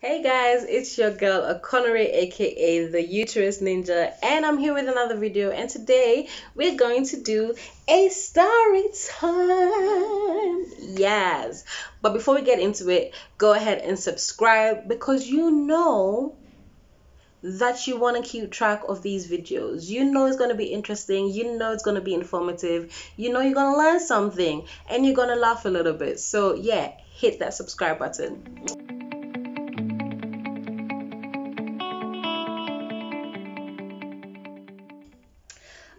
Hey guys, it's your girl Okornore, aka the Uterus Ninja, and I'm here with another video. And today we're going to do a story time. Yes, but before we get into it, go ahead and subscribe because you know that you want to keep track of these videos. You know it's going to be interesting, you know it's going to be informative, you know you're going to learn something, and you're going to laugh a little bit. So, yeah, hit that subscribe button.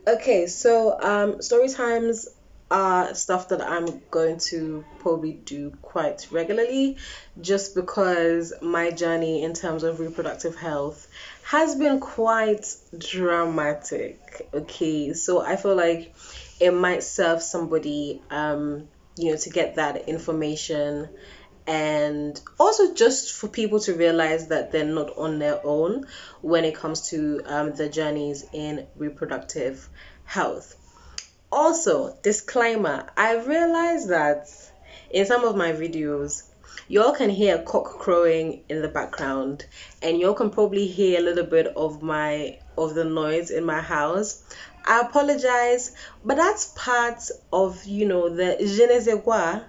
Okay, so story times are stuff that I'm going to probably do quite regularly just because my journey in terms of reproductive health has been quite dramatic. Okay, so I feel like it might serve somebody to get that information, and also just for people to realize that they're not on their own when it comes to the journeys in reproductive health. Also, disclaimer, I realized that in some of my videos, y'all can hear a cock crowing in the background, and y'all can probably hear a little bit of the noise in my house. I apologize, but that's part of the je ne sais quoi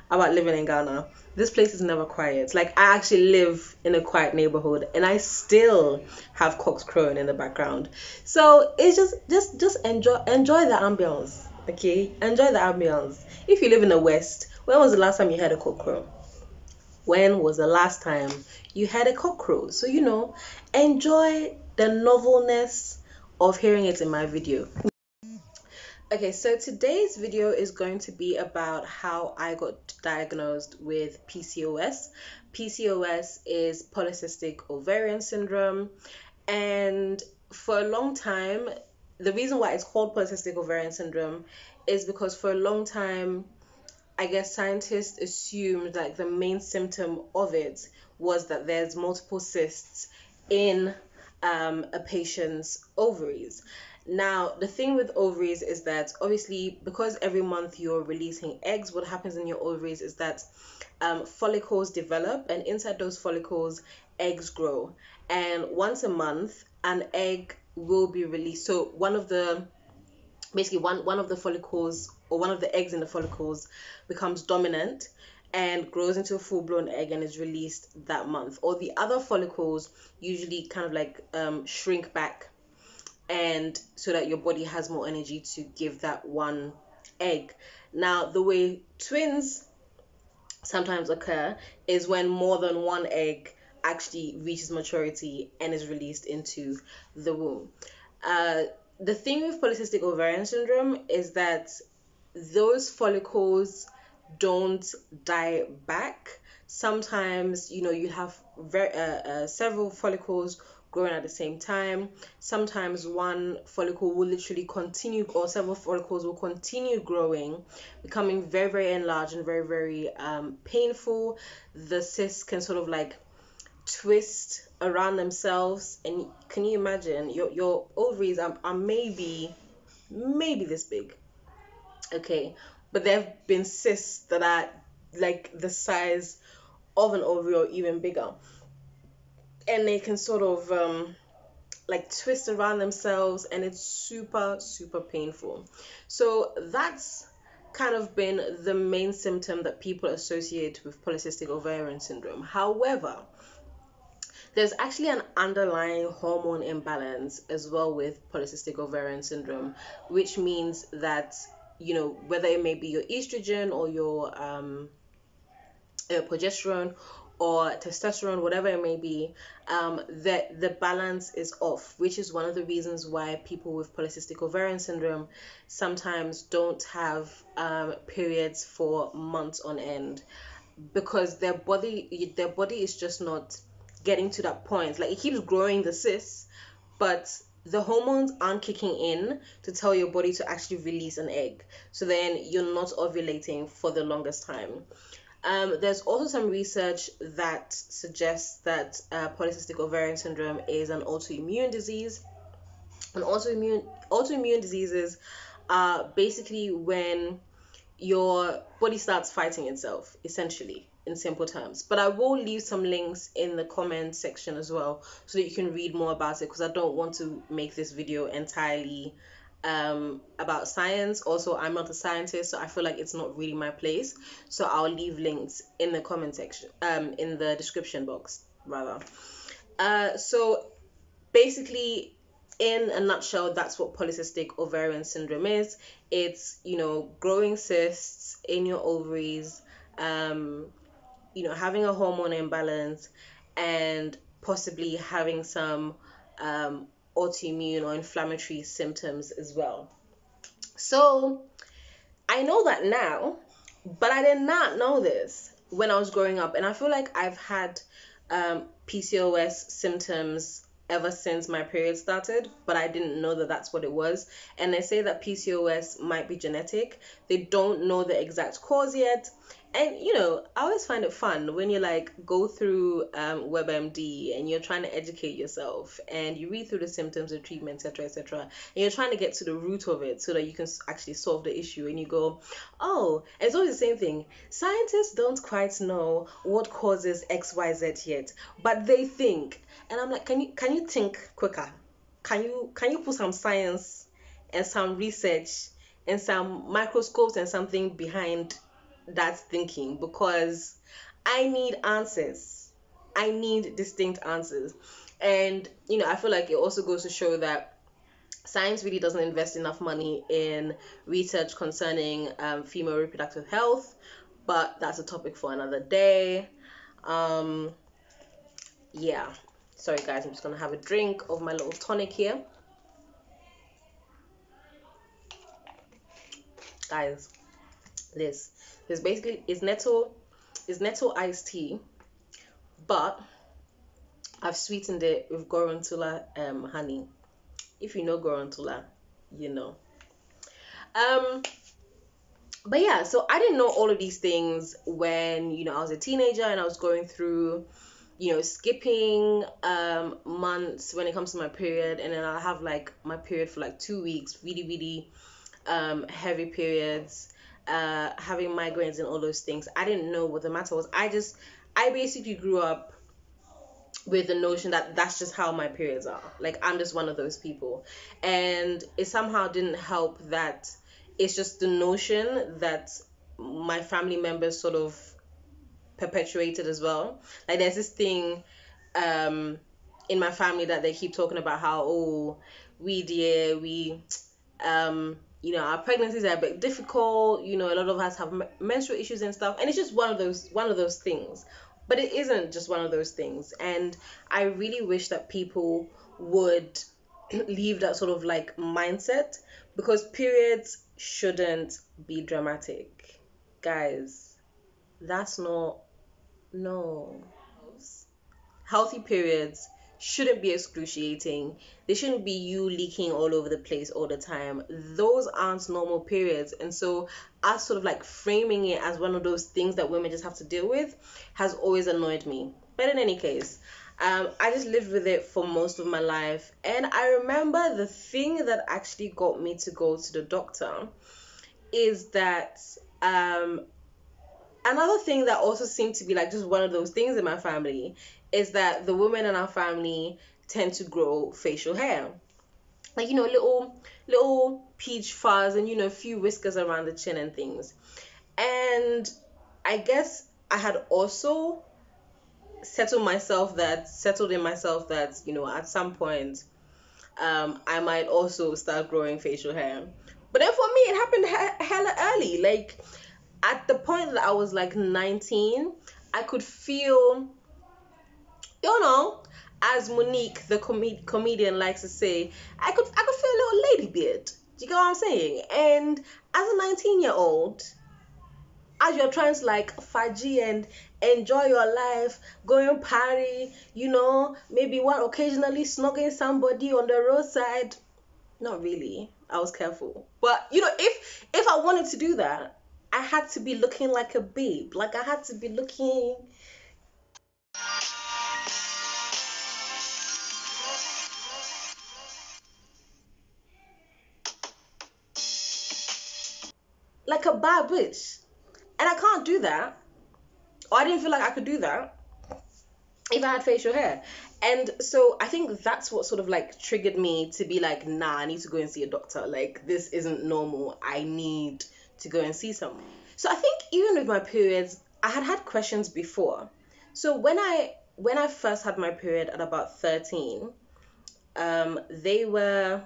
about living in Ghana. This place is never quiet. Like, I actually live in a quiet neighborhood and I still have cocks crowing in the background. So it's just enjoy the ambience. Okay? Enjoy the ambience. If you live in the West, when was the last time you had a cock crow? When was the last time you had a cock crow? So enjoy the novelness of hearing it in my video. Okay, so today's video is going to be about how I got diagnosed with PCOS. PCOS is polycystic ovarian syndrome, and for a long time, the reason why it's called polycystic ovarian syndrome is because for a long time, I guess scientists assumed like the main symptom of it was that there's multiple cysts in a patient's ovaries. Now, the thing with ovaries is that obviously, because every month you're releasing eggs, what happens in your ovaries is that follicles develop, and inside those follicles, eggs grow. And once a month, an egg will be released. So one of the follicles, or one of the eggs in the follicles, becomes dominant and grows into a full-blown egg and is released that month. Or the other follicles usually kind of like shrink back, and so that your body has more energy to give that one egg. Now, the way twins sometimes occur is when more than one egg actually reaches maturity and is released into the womb. The thing with polycystic ovarian syndrome is that those follicles don't die back. Sometimes, you have several follicles growing at the same time. Sometimes one follicle will literally continue, or several follicles will continue growing, becoming very, very enlarged and very, very painful. The cysts can sort of like twist around themselves, and can you imagine your ovaries are maybe this big, okay, but there have been cysts that are like the size of an ovary or even bigger, and they can sort of like twist around themselves, and it's super, super painful. So that's kind of been the main symptom that people associate with polycystic ovarian syndrome. However, there's actually an underlying hormone imbalance as well with polycystic ovarian syndrome, which means that, whether it may be your estrogen or your progesterone or testosterone, whatever it may be, that the balance is off, which is one of the reasons why people with polycystic ovarian syndrome sometimes don't have periods for months on end, because their body is just not getting to that point. Like, it keeps growing the cysts, but the hormones aren't kicking in to tell your body to actually release an egg. So then you're not ovulating for the longest time. There's also some research that suggests that polycystic ovarian syndrome is an autoimmune disease. And autoimmune diseases are basically when your body starts fighting itself, essentially. in simple terms. But I will leave some links in the comment section as well so that you can read more about it, because I don't want to make this video entirely about science. Also, I'm not a scientist, so I feel like it's not really my place. So I'll leave links in the comment section, in the description box rather. So basically, in a nutshell, that's what polycystic ovarian syndrome is. It's, growing cysts in your ovaries, having a hormone imbalance, and possibly having some autoimmune or inflammatory symptoms as well. So I know that now, but I did not know this when I was growing up. And I feel like I've had PCOS symptoms ever since my period started, but I didn't know that that's what it was. And they say that PCOS might be genetic. They don't know the exact cause yet. And I always find it fun when you like go through WebMD and you're trying to educate yourself and you read through the symptoms and treatment, etc., etc., and you're trying to get to the root of it so that you can actually solve the issue. And you go, oh, and it's always the same thing. Scientists don't quite know what causes XYZ yet, but they think. And I'm like, can you think quicker? Can you put some science and some research and some microscopes and something behind that thinking? Because I need answers. I need distinct answers. And I feel like it also goes to show that science really doesn't invest enough money in research concerning female reproductive health, but that's a topic for another day. Yeah, sorry guys, I'm just gonna have a drink of my little tonic here. Guys, this basically is nettle iced tea, but I've sweetened it with Gorontula honey. If you know Gorontula, you know. But yeah, so I didn't know all of these things when I was a teenager and I was going through skipping months when it comes to my period, and then I'll have like my period for like 2 weeks, really really heavy periods, having migraines and all those things. I didn't know what the matter was. I basically grew up with the notion that that's just how my periods are. Like, I'm just one of those people. And it somehow didn't help that it's just the notion that my family members sort of perpetuated as well. Like, there's this thing in my family that they keep talking about how, oh, we our pregnancies are a bit difficult, a lot of us have menstrual issues and stuff, and it's just one of those things. But it isn't just one of those things. And I really wish that people would leave that sort of like mindset, because periods shouldn't be dramatic. Guys, that's not, no. Healthy periods shouldn't be excruciating. They shouldn't be you leaking all over the place all the time. Those aren't normal periods. And so us sort of like framing it as one of those things that women just have to deal with has always annoyed me. But in any case, I just lived with it for most of my life. And I remember the thing that actually got me to go to the doctor is that another thing that also seemed to be like just one of those things in my family is that the women in our family tend to grow facial hair, like little peach fuzz, and a few whiskers around the chin and things. And I guess I had also settled in myself that at some point I might also start growing facial hair. But then for me it happened hella early. Like, at the point that I was like 19, I could feel, as Monique, the comedian, likes to say, I could feel a little lady beard. Do you get what I'm saying? And as a 19-year-old, as you're trying to like faji and enjoy your life, going party, maybe one occasionally snogging somebody on the roadside. Not really. I was careful. But if I wanted to do that, I had to be looking like a babe. Like, I had to be looking like a bad bitch. And I can't do that Or I didn't feel like I could do that if I had facial hair. And so I think that's what sort of like triggered me to be like, nah, I need to go and see a doctor. Like, this isn't normal. I need to go and see someone. So I think even with my periods, I had questions before. So when I first had my period at about 13, they were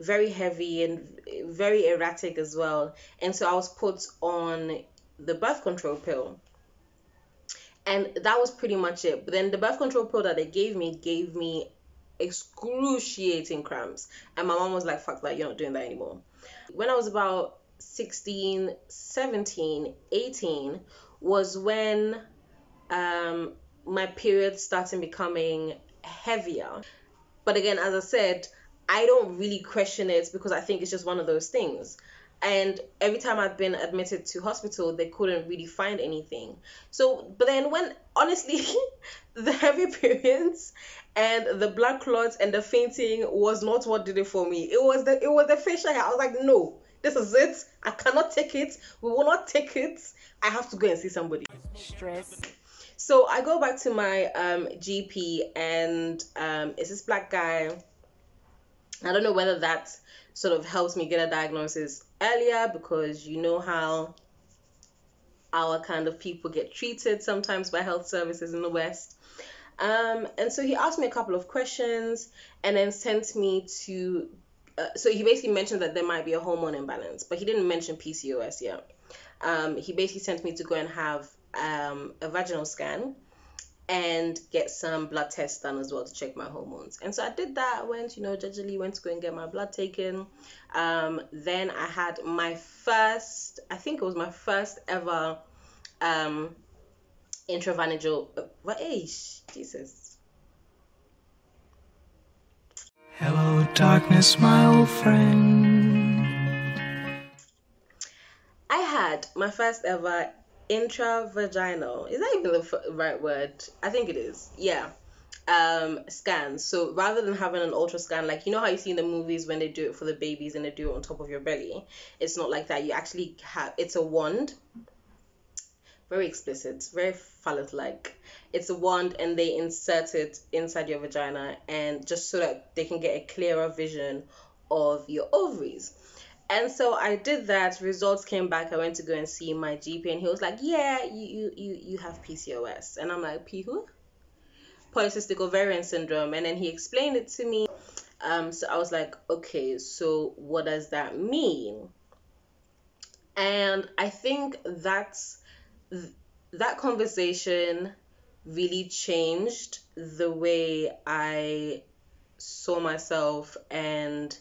very heavy and very erratic as well. And so I was put on the birth control pill. And that was pretty much it. But then the birth control pill that they gave me excruciating cramps. And my mom was like, fuck that, you're not doing that anymore. When I was about 16, 17, 18 was when my period started becoming heavier. But again, as I said, I don't really question it because I think it's just one of those things. And every time I've been admitted to hospital, they couldn't really find anything. So, but then when, honestly, the heavy periods and the blood clots and the fainting was not what did it for me. It was the facial hair. I was like, no, this is it. I cannot take it. We will not take it. I have to go and see somebody. Stress. So I go back to my GP, and it's this black guy. I don't know whether that sort of helps me get a diagnosis earlier, because you know how our kind of people get treated sometimes by health services in the West. And so he asked me a couple of questions and then sent me to, so he basically mentioned that there might be a hormone imbalance, but he didn't mention PCOS yet. He basically sent me to go and have a vaginal scan and get some blood tests done as well to check my hormones. And so I did that. I went, gingerly went to go and get my blood taken. Then I had my first, I think it was my first ever intravaginal, what age? Jesus. Hello, darkness, my old friend. I had my first ever intravaginal, is that even the right word? I think it is, yeah. Scan. So rather than having an ultra scan, like how you see in the movies when they do it for the babies and they do it on top of your belly, it's not like that. You actually have, it's a wand, very explicit, very phallus like. It's a wand, and they insert it inside your vagina, and just so that they can get a clearer vision of your ovaries. And so I did that. Results came back. I went to go and see my GP, and he was like, yeah, you have PCOS. And I'm like, P who? Polycystic ovarian syndrome. And then he explained it to me. So I was like, okay, so what does that mean? And I think that conversation really changed the way I saw myself and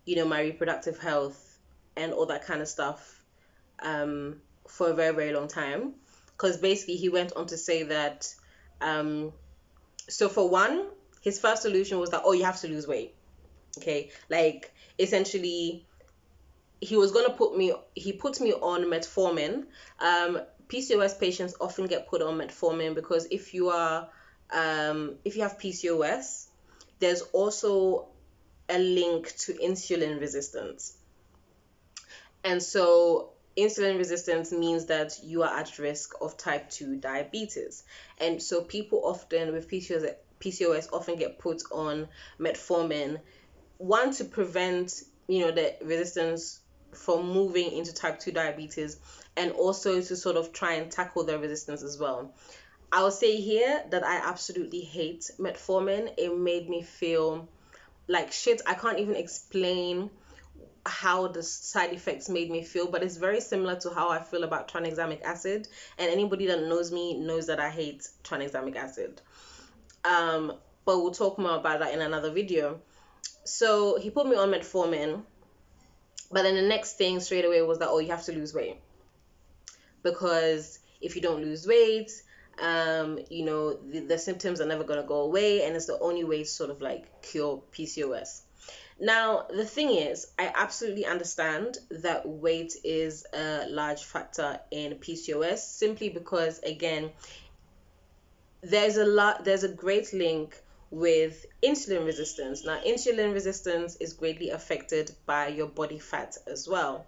my reproductive health and all that kind of stuff for a very, very long time. Because basically he went on to say that, so for one, his first solution was that, oh, you have to lose weight. Okay, like essentially he put me on metformin. PCOS patients often get put on metformin because if you have PCOS, there's also a link to insulin resistance. And so insulin resistance means that you are at risk of type 2 diabetes. And so people often with PCOS often get put on metformin, one, to prevent the resistance from moving into type 2 diabetes, and also to sort of try and tackle the resistance as well. I will say here that I absolutely hate metformin. It made me feel like shit. I can't even explain how the side effects made me feel, but it's very similar to how I feel about tranexamic acid. And anybody that knows me knows that I hate tranexamic acid. But we'll talk more about that in another video. So he put me on metformin, but then the next thing straight away was that, oh, you have to lose weight, because if you don't lose weight, the symptoms are never going to go away, and it's the only way to sort of like cure PCOS. Now, the thing is, I absolutely understand that weight is a large factor in PCOS, simply because, again, there's a great link with insulin resistance. Now, insulin resistance is greatly affected by your body fat as well.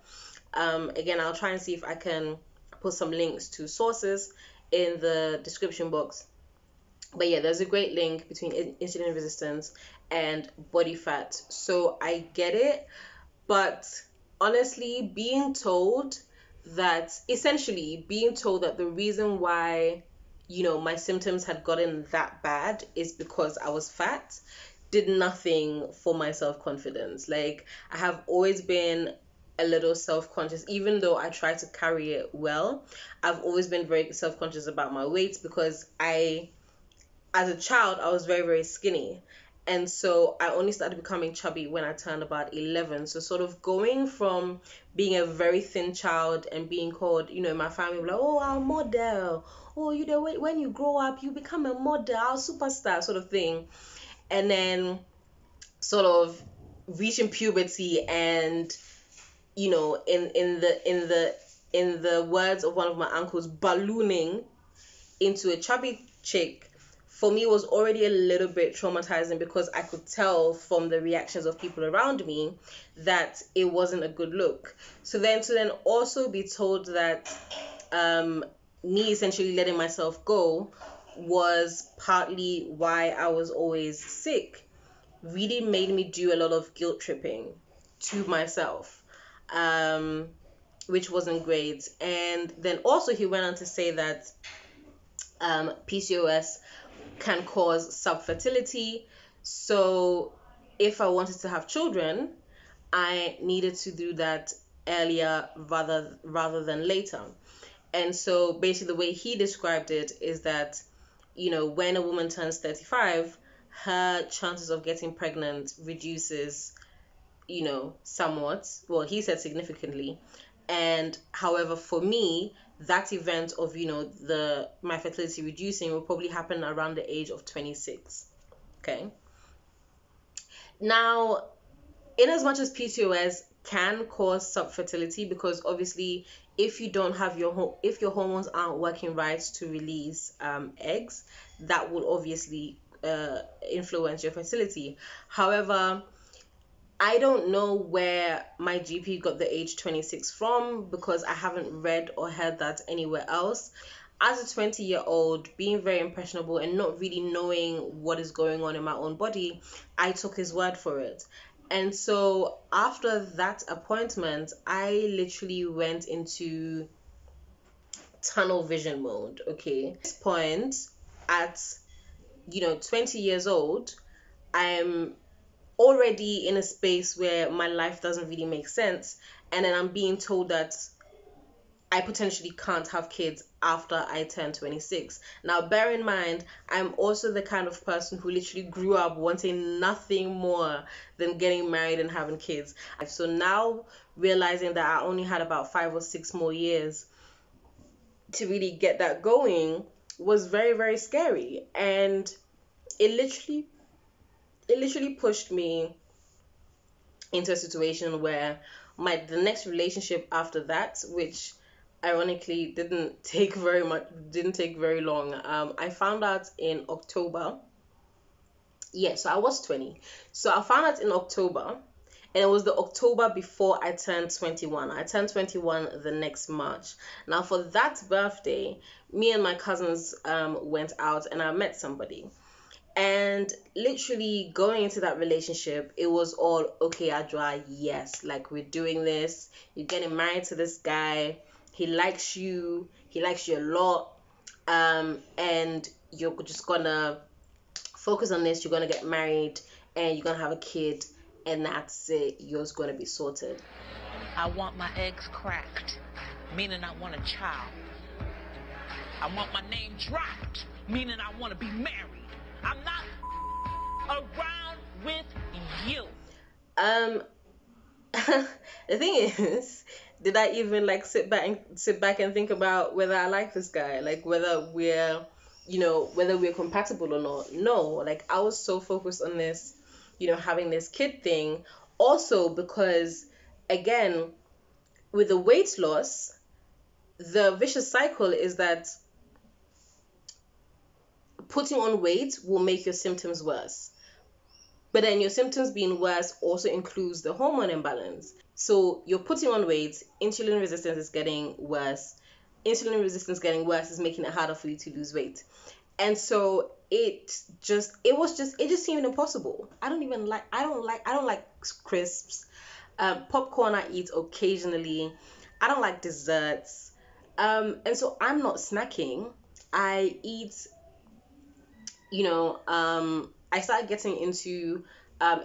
Again, I'll try and see if I can put some links to sources in the description box. But yeah, there's a great link between insulin resistance and body fat. So I get it, but honestly, being told that the reason why, my symptoms had gotten that bad is because I was fat did nothing for my self-confidence. Like, I have always been a little self-conscious, even though I try to carry it well. I've always been very self-conscious about my weight because as a child, I was very, very skinny. And so I only started becoming chubby when I turned about 11. So sort of going from being a very thin child and being called, my family were like, oh, our model. Oh, when you grow up, you become a model, our superstar sort of thing. And then sort of reaching puberty and, in the words of one of my uncles, ballooning into a chubby chick, for me was already a little bit traumatizing because I could tell from the reactions of people around me that it wasn't a good look. So then to also be told that me essentially letting myself go was partly why I was always sick really made me do a lot of guilt tripping to myself, which wasn't great. And then also he went on to say that PCOS can cause subfertility. So if I wanted to have children, I needed to do that earlier rather than later. And so basically the way he described it is that, when a woman turns 35, her chances of getting pregnant reduces, somewhat. Well, he said significantly. And however, for me, that event of, my fertility reducing will probably happen around the age of 26. Okay. Now, in as much as PCOS can cause subfertility, because obviously if you don't have if your hormones aren't working right to release eggs, that will obviously influence your fertility. However, I don't know where my GP got the age 26 from because I haven't read or heard that anywhere else. As a 20-year-old, being very impressionable and not really knowing what is going on in my own body, I took his word for it. And so after that appointment, I literally went into tunnel vision mode, okay? At this point, at 20 years old, I'm already in a space where my life doesn't really make sense, and then I'm being told that I potentially can't have kids after I turn 26. Now, bear in mind, I'm also the kind of person who literally grew up wanting nothing more than getting married and having kids. So now realizing that I only had about 5 or 6 more years to really get that going was very, very scary. And it literally pushed me into a situation where the next relationship after that, which ironically didn't take very long. I found out in October. Yeah, so I was 20. So I found out in October, and it was the October before I turned 21. I turned 21 the next March. Now for that birthday, me and my cousins went out and I met somebody. And literally going into that relationship, it was all, okay, Adra, yes, like we're doing this. You're getting married to this guy. He likes you a lot. And you're just gonna focus on this. You're gonna get married and you're gonna have a kid, and that's it. Yours gonna be sorted. I want my eggs cracked, meaning I want a child. I want my name dropped, meaning I want to be married. I'm not around with you. The thing is, did I even like sit back and think about whether I like this guy, like whether we're compatible or not? No, like I was so focused on this, having this kid thing. Also because, again, with the weight loss, the vicious cycle is that putting on weight will make your symptoms worse. But then your symptoms being worse also includes the hormone imbalance. So you're putting on weight, insulin resistance is getting worse, insulin resistance getting worse is making it harder for you to lose weight. And so it just seemed impossible. I don't like crisps. Popcorn I eat occasionally. I don't like desserts. And so I'm not snacking. I eat, I started getting into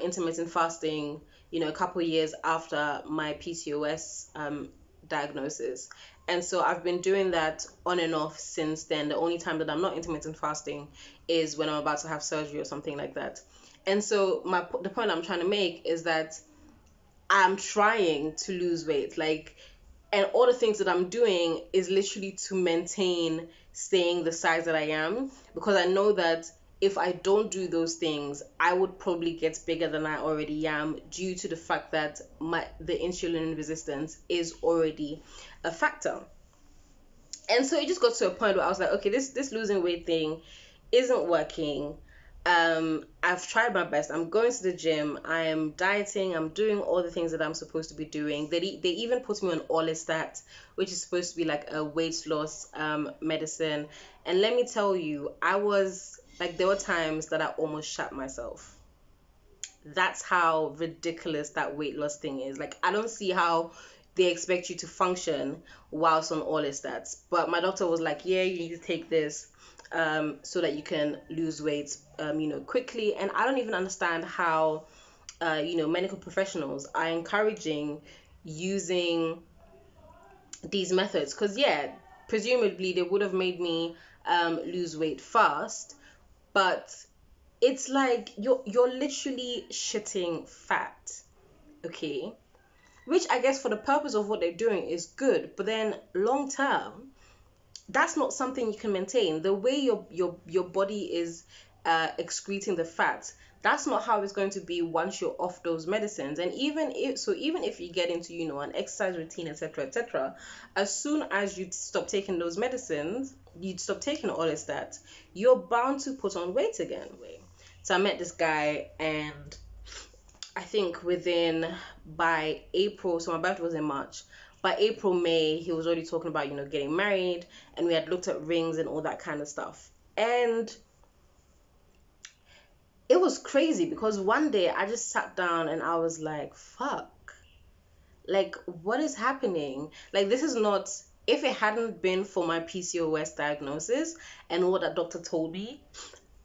intermittent fasting, a couple years after my PCOS diagnosis. And so I've been doing that on and off since then. The only time that I'm not intermittent fasting is when I'm about to have surgery or something like that. And so the point I'm trying to make is that I'm trying to lose weight, and all the things that I'm doing is literally to maintain staying the size that I am, because I know that if I don't do those things, I would probably get bigger than I already am, due to the fact that the insulin resistance is already a factor. And so it just got to a point where I was like, okay, this losing weight thing isn't working. I've tried my best. I'm going to the gym. I am dieting. I'm doing all the things that I'm supposed to be doing. They even put me on Orlistat, which is supposed to be like a weight loss medicine. And let me tell you, there were times that I almost shat myself. That's how ridiculous that weight loss thing is. I don't see how they expect you to function whilst on Orlistat. But my doctor was like, yeah, you need to take this so that you can lose weight, quickly. And I don't even understand how, medical professionals are encouraging using these methods. Because, yeah, presumably they would have made me lose weight fast, but it's like you're literally shitting fat, okay? Which I guess for the purpose of what they're doing is good, but then long term, that's not something you can maintain. The way your body is excreting the fat, that's not how it's going to be once you're off those medicines. And even if you get into an exercise routine, etc., as soon as you stop taking those medicines, you stop taking all of that, you're bound to put on weight again. So I met this guy, and I think by April, so my birthday was in March. By April, May, he was already talking about, getting married, and we had looked at rings and all that kind of stuff. And it was crazy because one day I just sat down and I was like, fuck, what is happening? This is not, if it hadn't been for my PCOS diagnosis and what that doctor told me,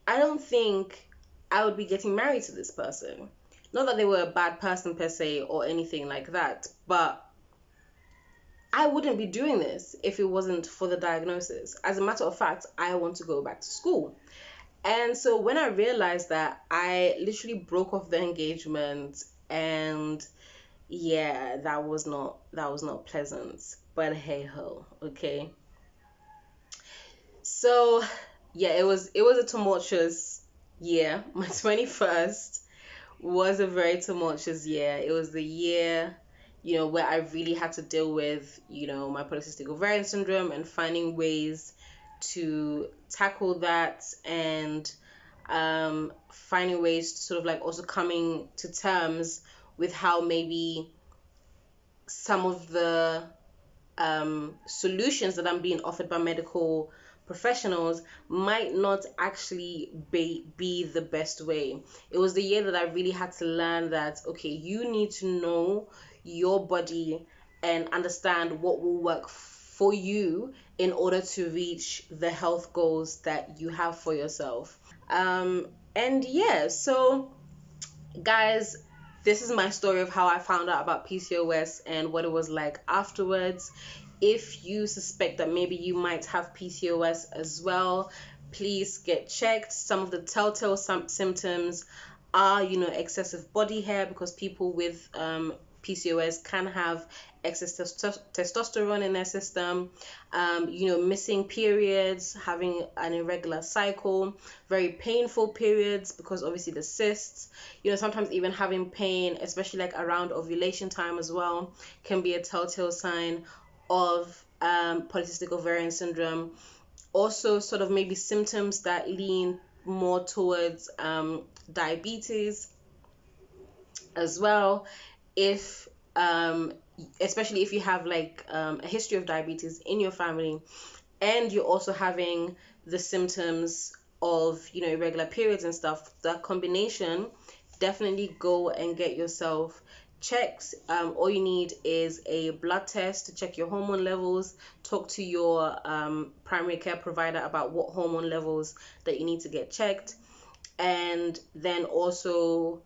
I don't think I would be getting married to this person. Not that they were a bad person per se or anything like that, but I wouldn't be doing this if it wasn't for the diagnosis. As a matter of fact, I want to go back to school. And so when I realized that, I literally broke off the engagement, and yeah, that was not pleasant. But hey ho, okay. So yeah, it was a tumultuous year. My 21st was a very tumultuous year. It was the year, where I really had to deal with, my polycystic ovarian syndrome and finding ways to tackle that, and finding ways to sort of also coming to terms with how maybe some of the solutions that I'm being offered by medical professionals might not actually be the best way. It was the year that I really had to learn that, okay, you need to know your body and understand what will work for you in order to reach the health goals that you have for yourself. And yeah, so guys, this is my story of how I found out about PCOS and what it was like afterwards. If you suspect that maybe you might have PCOS as well, please get checked. Some of the telltale symptoms are, excessive body hair, because people with PCOS can have excess testosterone in their system, missing periods, having an irregular cycle, very painful periods because obviously the cysts, sometimes even having pain, especially around ovulation time as well, can be a telltale sign of polycystic ovarian syndrome. Also, sort of maybe symptoms that lean more towards diabetes as well. If especially if you have like a history of diabetes in your family, and you're also having the symptoms of, you know, irregular periods and stuff, that combination, definitely go and get yourself checked. All you need is a blood test to check your hormone levels. Talk to your primary care provider about what hormone levels that you need to get checked, and then also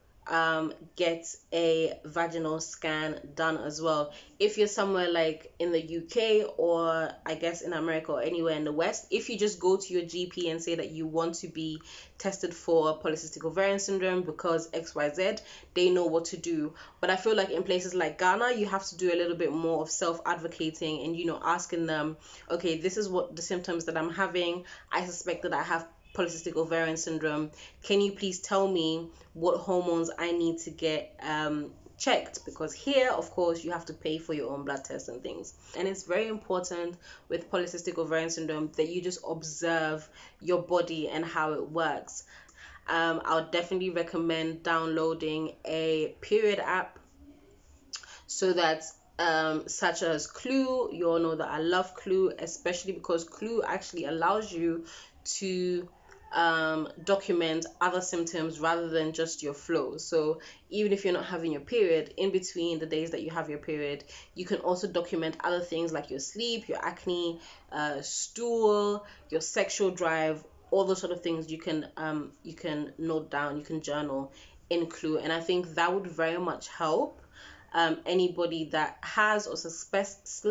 get a vaginal scan done as well. If you're somewhere like in the UK, or I guess in America, or anywhere in the West, if you just go to your GP and say that you want to be tested for polycystic ovarian syndrome because XYZ, they know what to do. But I feel like in places like Ghana, you have to do a little bit more of self-advocating and, you know, asking them, okay, this is what the symptoms that I'm having. I suspect that I have polycystic ovarian syndrome. Can you please tell me what hormones I need to get checked? Because here, of course, you have to pay for your own blood tests and things. And it's very important with polycystic ovarian syndrome that you just observe your body and how it works. I would definitely recommend downloading a period app, so that such as Clue. You all know that I love Clue, especially because Clue actually allows you to document other symptoms rather than just your flow. So even if you're not having your period, in between the days that you have your period, you can also document other things like your sleep, your acne, stool, your sexual drive, all those sort of things. You can note down, you can journal in Clue, and I think that would very much help anybody that has or suspects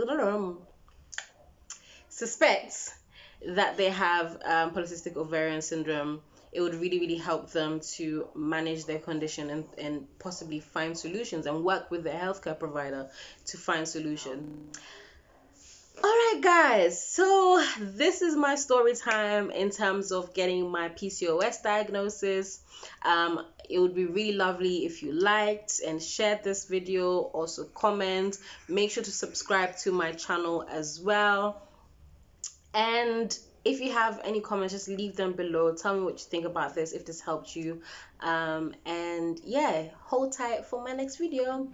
that they have polycystic ovarian syndrome. It would really, really help them to manage their condition and possibly find solutions and work with their healthcare provider to find solutions. Alright guys, so this is my story time in terms of getting my PCOS diagnosis. It would be really lovely if you liked and shared this video. Also comment, make sure to subscribe to my channel as well. And if you have any comments, just leave them below. Tell me what you think about this, if this helped you. And yeah, hold tight for my next video.